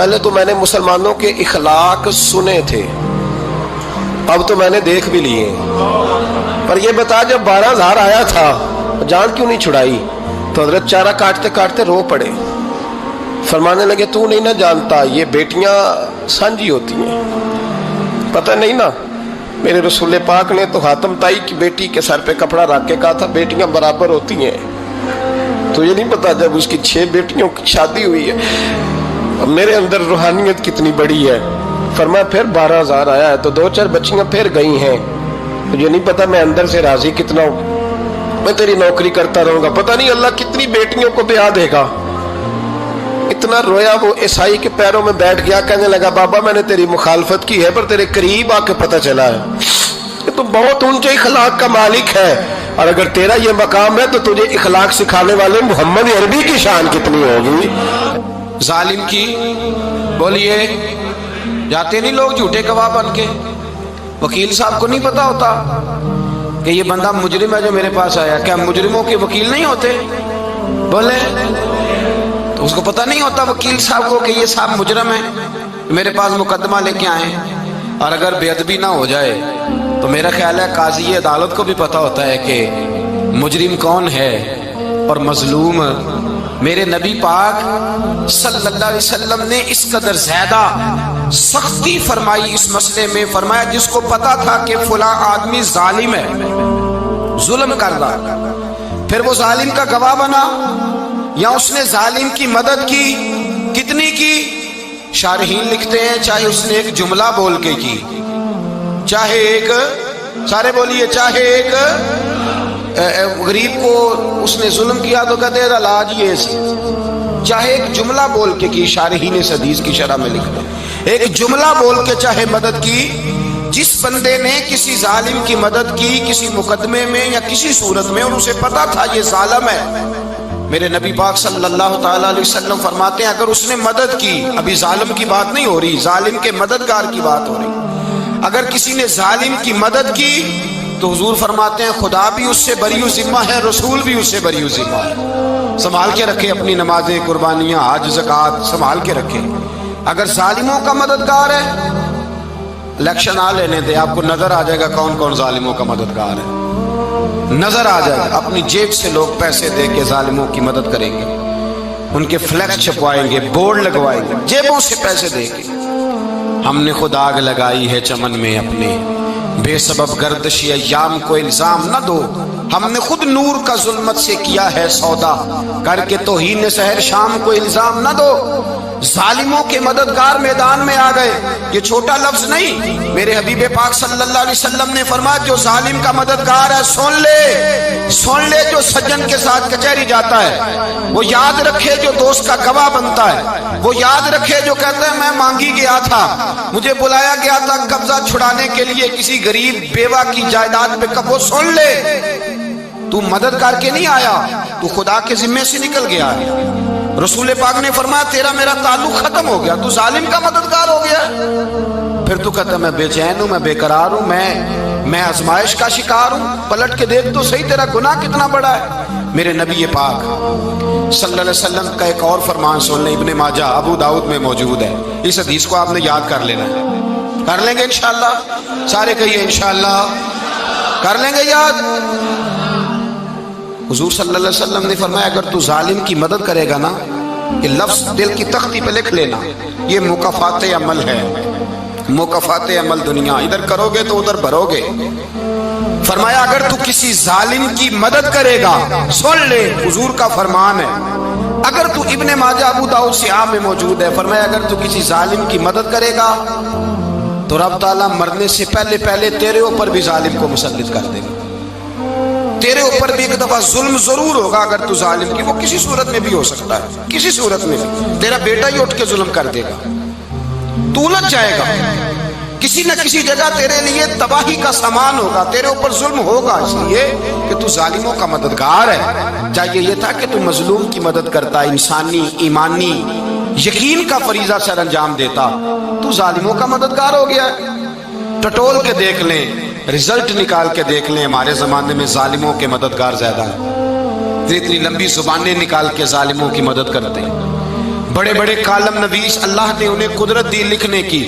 پہلے تو میں نے مسلمانوں کے اخلاق سنے تھے، اب تو میں نے دیکھ بھی لیے، پر یہ بتا جب 12,000 آیا تھا جان کیوں نہیں چھڑائی؟ تو حضرت چارہ کاٹتے کاٹتے رو پڑے، فرمانے لگے تو نہیں نہ جانتا یہ بیٹیاں سانجھی ہوتی ہیں، پتہ نہیں نا، میرے رسول پاک نے تو حاتم تائی کی بیٹی کے سر پہ کپڑا رکھ کے کہا تھا بیٹیاں برابر ہوتی ہیں، تو یہ نہیں پتا جب اس کی 6 بیٹیوں کی شادی ہوئی ہے میرے اندر روحانیت کتنی بڑی ہے۔ فرمایا پھر 12,000 آیا ہے تو 2-4 بچیاں پھر گئی ہیں، مجھے نہیں پتا میں اندر سے راضی کتنا ہوں، میں تیری نوکری کرتا رہوں گا، پتہ نہیں اللہ کتنی بیٹیوں کو بیاہ دے گا۔ اتنا رویا وہ عیسائی کے پیروں میں بیٹھ گیا، کہنے لگا بابا میں نے تیری مخالفت کی ہے پر تیرے قریب آ کے پتہ چلا ہے کہ تو بہت اونچے اخلاق کا مالک ہے، اور اگر تیرا یہ مقام ہے تو تجھے اخلاق سکھانے والے محمد عربی کی شان کتنی ہوگی۔ ظالم کی بولیے جاتے نہیں لوگ جھوٹے گواہ بن کے، وکیل صاحب کو نہیں پتا ہوتا کہ یہ بندہ مجرم ہے جو میرے پاس آیا، کیا مجرموں کے وکیل نہیں ہوتے؟ بولے تو اس کو پتہ نہیں ہوتا وکیل صاحب کو کہ یہ صاحب مجرم ہے میرے پاس مقدمہ لے کے آئے، اور اگر بے ادبی نہ ہو جائے تو میرا خیال ہے قاضی عدالت کو بھی پتہ ہوتا ہے کہ مجرم کون ہے اور مظلوم۔ میرے نبی پاک صلی اللہ علیہ وسلم نے اس قدر زیادہ سختی فرمائی اس مسئلے میں، فرمایا جس کو پتا تھا کہ فلاں آدمی ظالم ہے، ظلم کر رہا، پھر وہ ظالم کا گواہ بنا یا اس نے ظالم کی مدد کی، کتنی کی؟ شارحین لکھتے ہیں چاہے اس نے ایک جملہ بول کے کی، چاہے ایک، سارے بولیے، چاہے ایک غریب کو اس نے ظلم کیا تو کہتے ہیں علاج یہ سی، چاہے ایک جملہ بول کے کی، شارحین اس حدیث کی شرح میں لکھتے ہیں ایک جملہ بول کے چاہے مدد کی، جس بندے نے کسی ظالم کی مدد کی کسی مقدمے میں یا کسی صورت میں اور اسے پتا تھا یہ ظالم ہے، میرے نبی پاک صلی اللہ تعالی علیہ وسلم فرماتے ہیں اگر اس نے مدد کی، ابھی ظالم کی بات نہیں ہو رہی، ظالم کے مددگار کی بات ہو رہی، اگر کسی نے ظالم کی مدد کی تو حضور فرماتے ہیں خدا بھی اس سے بری و ذمہ ہے، رسول بھی اس سے بری و ذمہ ہے۔ سنبھال کے رکھے اپنی نمازیں، قربانیاں، حج، زکوٰۃ سنبھال کے رکھے۔ اگر ظالموں کا مددگار ہے، الیکشن آ لینے دے، آپ کو نظر آ جائے گا کون کون ظالموں کا مددگار ہے، نظر آ جائے گا۔ اپنی جیب سے لوگ پیسے دے کے ظالموں کی مدد کریں گے، ان کے فلیکس چھپوائیں گے، بورڈ لگوائیں گے، جیبوں سے پیسے دے کے۔ ہم نے خود آگ لگائی ہے چمن میں اپنے، بے سبب گردشی ایام کو الزام نہ دو، ہم نے خود نور کا ظلمت سے کیا ہے سودا، کر کے توہین سحر شام کو الزام نہ دو۔ ظالموں کے مددگار میدان میں آ گئے، یہ چھوٹا لفظ نہیں، میرے حبیب پاک صلی اللہ علیہ وسلم نے فرمایا جو ظالم کا مددگار ہے سن لے جو سجن کے ساتھ کچہری جاتا ہے، وہ یاد رکھے جو دوست کا گواہ بنتا ہے، وہ یاد رکھے جو کہتا ہے میں مانگی گیا تھا، مجھے بلایا گیا تھا قبضہ چھڑانے کے لیے کسی غریب بیوہ کی جائیداد پہ، وہ سن لے تو مدد کر کے نہیں آیا، تو خدا کے ذمے سے نکل گیا ہے۔ رسول پاک نے فرمایا تیرا میرا تعلق ختم ہو گیا، تو ظالم کا مددگار ہو گیا، پھر تو کہتا میں بے چین ہوں، میں بے قرار ہوں، میں آزمائش کا شکار ہوں، پلٹ کے دیکھ تو صحیح تیرا گناہ کتنا بڑا ہے۔ میرے نبی پاک صلی اللہ علیہ وسلم کا ایک اور فرمان سن لیں، ابن ماجہ ابو داؤد میں موجود ہے، اس حدیث کو آپ نے یاد کر لینا ہے، کر لیں گے انشاءاللہ، سارے کہیے انشاءاللہ، کر لیں گے یاد۔ حضور صلی اللہ علیہ وسلم نے فرمایا اگر تو ظالم کی مدد کرے گا نا، یہ لفظ دل کی تختی پہ لکھ لینا، یہ مکافات عمل ہے، مکافات عمل دنیا، ادھر کرو گے تو ادھر بھرو گے۔ فرمایا اگر تو کسی ظالم کی مدد کرے گا، سن لے حضور کا فرمان ہے، اگر تو ابن ماجہ ابو داؤد سیاہ میں موجود ہے، فرمایا اگر تو کسی ظالم کی مدد کرے گا تو رب تعالیٰ مرنے سے پہلے تیرے اوپر بھی ظالم کو مسلط کر دے گا، تیرے اوپر بھی ایک دفعہ ظلم ضرور ہوگا اگر تو ظالم کی، وہ کسی صورت میں بھی ہو سکتا ہے، کسی صورت میں بھی تیرا بیٹا ہی اٹھ کے ظلم کر دے گا، تو الجھ جائے گا، کسی نہ کسی جگہ تیرے لیے تباہی کا سامان ہوگا، تیرے اوپر ظلم ہوگا، اس لیے کہ تو ظالموں کا مددگار ہے۔ چاہیے یہ تھا کہ تو مظلوم کی مدد کرتا، انسانی ایمانی یقین کا فریضہ سر انجام دیتا، تو ظالموں کا مددگار ہو گیا۔ ٹٹول کے دیکھ لیں، رزلٹ نکال کے دیکھ لیں، ہمارے زمانے میں ظالموں کے مددگار زیادہ ہیں، اتنی لمبی زبانیں نکال کے ظالموں کی مدد کرتے ہیں، بڑے بڑے کالم نویس اللہ نے انہیں قدرت دی لکھنے کی،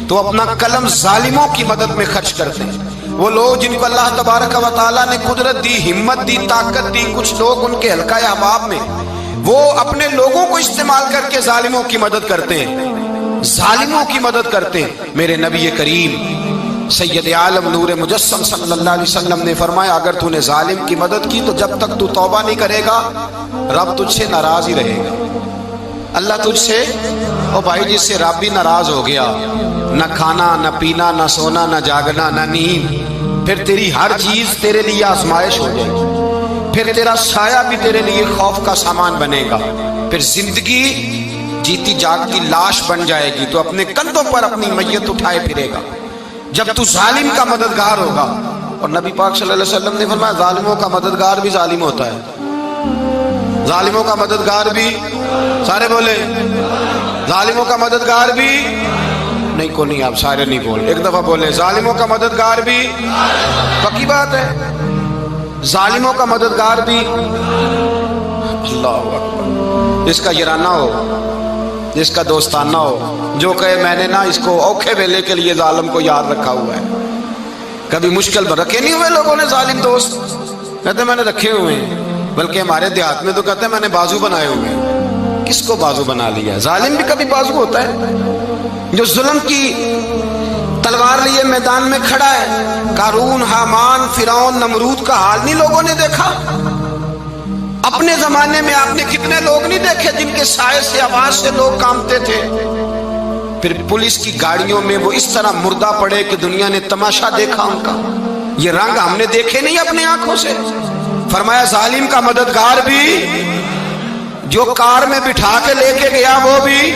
تو اپنا قلم ظالموں کی مدد میں خرچ کرتے ہیں۔ وہ لوگ جن کو اللہ تبارک و تعالیٰ نے قدرت دی، ہمت دی، طاقت دی، کچھ لوگ ان کے حلقہ احباب میں وہ اپنے لوگوں کو استعمال کر کے ظالموں کی مدد کرتے ہیں، ظالموں کی مدد کرتے ہیں۔ میرے نبی کریم سید عالم نور مجسم صلی اللہ علیہ وسلم نے فرمایا اگر تو نے ظالم کی مدد کی تو جب تک تو توبہ نہیں کرے گا رب تجھ سے ناراض ہی رہے گا۔ اللہ تجھ سے، او بھائی جس سے رب بھی ناراض ہو گیا، نہ کھانا نہ پینا نہ سونا نہ جاگنا نہ نیند، پھر تیری ہر چیز تیرے لیے آزمائش ہو جائے گی، پھر تیرا سایہ بھی تیرے لیے خوف کا سامان بنے گا، پھر زندگی جیتی جاگتی لاش بن جائے گی، تو اپنے کندھوں پر اپنی میت اٹھائے پھرے گا جب تو ظالم کا مددگار ہوگا۔ اور نبی پاک صلی اللہ علیہ وسلم نے فرمایا ظالموں کا مددگار بھی ظالم ہوتا ہے، ظالموں کا مددگار بھی، سارے بولے ظالموں کا مددگار بھی، نہیں کو نہیں، آپ سارے نہیں بولے، ایک دفعہ بولے ظالموں کا مددگار بھی، پکی بات ہے، ظالموں کا مددگار بھی۔ اللہ اکبر، جس کا یارانہ ہو، جس کا دوستانہ ہو، جو کہے میں نے نا اس کو اوکھے ویلے کے لیے ظالم کو یاد رکھا ہوا ہے۔ کبھی مشکل پر رکھے نہیں ہوئے لوگوں نے ظالم دوست، کہتے میں نے رکھے ہوئے ہیں، بلکہ ہمارے دیہات میں تو کہتے ہیں میں نے بازو بنائے ہوئے ہیں۔ کس کو بازو بنا لیا؟ ظالم بھی کبھی بازو ہوتا ہے، جو ظلم کی تلوار لیے میدان میں کھڑا ہے۔ قارون، حامان، فرعون، نمرود کا حال نہیں لوگوں نے دیکھا؟ اپنے زمانے میں آپ نے کتنے لوگ نہیں دیکھے جن کے سائے سے، آواز سے لوگ کانپتے تھے؟ پھر پولیس کی گاڑیوں میں وہ اس طرح مردہ پڑے کہ دنیا نے تماشا دیکھا ان کا۔ یہ رنگ ہم نے دیکھے نہیں اپنے آنکھوں سے۔ فرمایا ظالم کا مددگار بھی، جو کار میں بٹھا کے لے کے گیا وہ بھی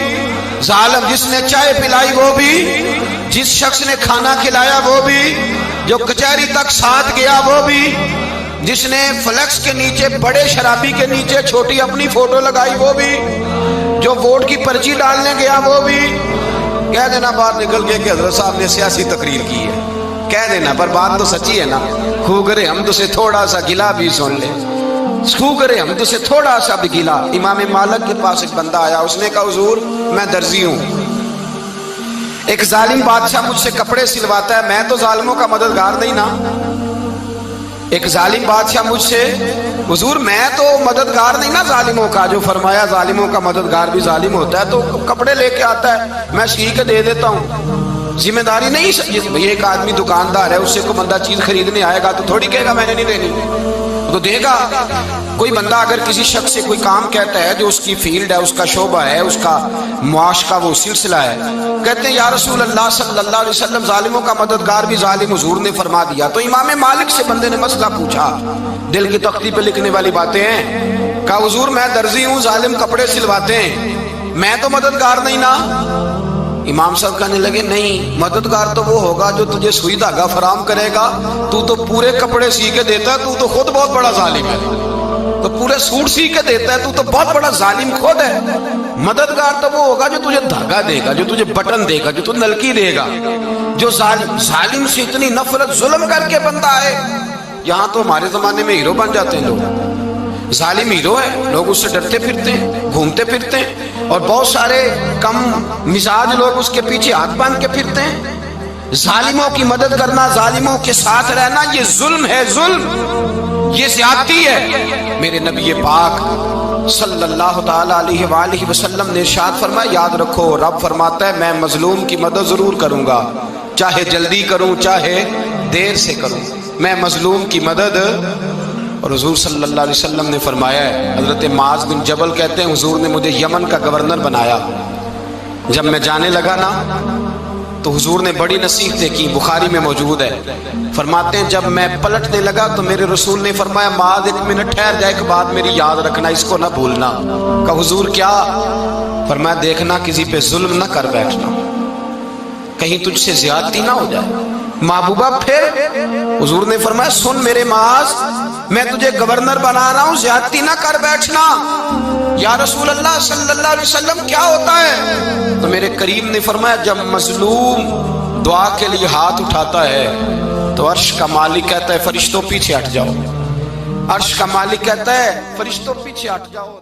ظالم، جس نے چائے پلائی وہ بھی، جس شخص نے کھانا کھلایا وہ بھی، جو کچہری تک ساتھ گیا وہ بھی، جس نے فلیکس کے نیچے، بڑے شرابی کے نیچے چھوٹی اپنی فوٹو لگائی وہ بھی، جو ووٹ کی پرچی ڈالنے گیا وہ بھی۔ کہہ دینا باہر نکل کے کہ حضرت صاحب نے سیاسی تقریر کی ہے، کہہ دینا، پر بات تو سچی ہے نا۔ خوگرے حمد سے تھوڑا سا گلا بھی سن لے، خوگرے حمد سے تھوڑا سا بھی گلا۔ امام مالک کے پاس ایک بندہ آیا، اس نے کہا حضور میں درزی ہوں، ایک ظالم بادشاہ مجھ سے کپڑے سلواتا ہے، میں تو ظالموں کا مددگار نہیں نا۔ ایک ظالم بادشاہ مجھ سے، حضور میں تو مددگار نہیں نا ظالموں کا۔ جو فرمایا ظالموں کا مددگار بھی ظالم ہوتا ہے، تو کپڑے لے کے آتا ہے، میں سی کے دے دیتا ہوں، ذمہ داری نہیں۔ بھئی ایک آدمی دکاندار ہے، اس سے کوئی بندہ چیز خریدنے آئے گا تو تھوڑی کہے گا میں نے نہیں دینی، تو دے گا۔ کوئی بندہ اگر کسی شخص سے کوئی کام کہتا ہے جو اس کی فیلڈ ہے، اس کا شعبہ ہے، اس کا معاش کا وہ سلسلہ ہے، کہتے ہیں یا رسول اللہ صلی اللہ علیہ وسلم ظالموں کا مددگار بھی ظالم، حضور نے فرما دیا۔ تو امام مالک سے بندے نے مسئلہ پوچھا، دل کی تختی پہ لکھنے والی باتیں ہیں، کہا حضور میں درزی ہوں، ظالم کپڑے سلواتے ہیں، میں تو مددگار نہیں نا۔ امام صاحب کہنے لگے نہیں، مددگار تو وہ ہوگا جو تجھے سوئی دھاگا فراہم کرے گا، تو تو پورے کپڑے سی کے دیتا ہے، تو تو خود بہت بڑا ظالم ہے، تو پورے سوٹ سی کے دیتا ہے، تو تو بہت بڑا ظالم خود ہے۔ مددگار تو وہ ہوگا جو تجھے دھاگا دے گا، جو تجھے بٹن دے گا، جو تجھے نلکی دے گا، جو ظالم سے اتنی نفرت ظلم کر کے بندہ ہے۔ یہاں تو ہمارے زمانے میں ہیرو بن جاتے ہیں لوگ، ظالم ہیرو ہے، لوگ اس سے ڈرتے پھرتے ہیں، گھومتے پھرتے ہیں، اور بہت سارے کم مزاج لوگ اس کے پیچھے ہاتھ باندھ کے پھرتے ہیں۔ ظالموں کی مدد کرنا، ظالموں کے ساتھ رہنا، یہ ظلم ہے، ظلم، یہ زیادتی ہے۔ میرے نبی پاک صلی اللہ تعالی علیہ وآلہ وسلم نے ارشاد فرمایا یاد رکھو، رب فرماتا ہے میں مظلوم کی مدد ضرور کروں گا، چاہے جلدی کروں چاہے دیر سے کروں، میں مظلوم کی مدد۔ اور حضور صلی اللہ علیہ وسلم نے فرمایا ہے، حضرت معاذ بن جبل کہتے ہیں حضور نے مجھے یمن کا گورنر بنایا، جب میں جانے لگا نا تو حضور نے بڑی نصیحتیں کی، بخاری میں موجود ہے، فرماتے ہیں جب میں پلٹنے لگا تو میرے رسول نے فرمایا معاذ ایک منٹ ٹھہر جا، ایک بات میری یاد رکھنا، اس کو نہ بھولنا۔ کہا حضور کیا؟ فرمایا دیکھنا کسی پہ ظلم نہ کر بیٹھنا، کہیں تجھ سے زیادتی نہ ہو جائے۔ محبوبہ پھر حضور نے فرمایا سن میرے معاذ، میں تجھے گورنر بنا رہا ہوں، زیادتی نہ کر بیٹھنا۔ یا رسول اللہ صلی اللہ علیہ وسلم کیا ہوتا ہے؟ تو میرے کریم نے فرمایا جب مظلوم دعا کے لیے ہاتھ اٹھاتا ہے تو عرش کا مالک کہتا ہے فرشتوں پیچھے ہٹ جاؤ، عرش کا مالک کہتا ہے فرشتوں پیچھے ہٹ جاؤ۔